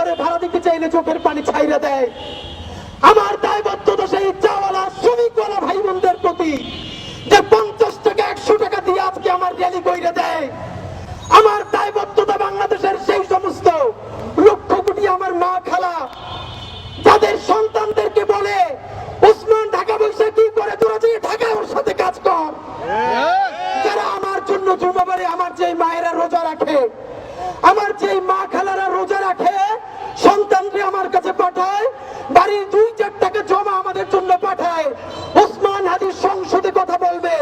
করে ভাড়া দিতে চাইলে চোখের পানি ছাইরা দেয়। আমার দায়বদ্ধতা সেই চাওয়ালা শ্রমিকওয়ালা ভাই বোনদের প্রতি, যে 50 টাকা 100 টাকা দিয়ে আজকে আমার র্যালি কইরে দেয়। আমার দায়বদ্ধতা বাংলাদেশের সেই সমস্ত লক্ষ কোটি আমার মা খালা যাদের সন্তানদেরকে বলে ওসমান ঢাকা বসে কি করে, তোরা যে ঢাকায় ওর সাথে কাজ কর। যারা আমার জন্য জুমাবারে আমার যে মায়েরা রোজা রাখে, আমার যে মা খালারা রোজা রাখে, সন্তানকে আমার কাছে পাঠায়, বাড়ির 2-4 টাকা জমা আমাদের জন্য পাঠায়, ওসমান হাদির সংসদে কথা বলবে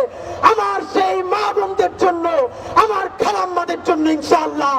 আমার সেই মা বোনদের জন্য, আমার খালাম্মাদের জন্য ইনশাআল্লাহ।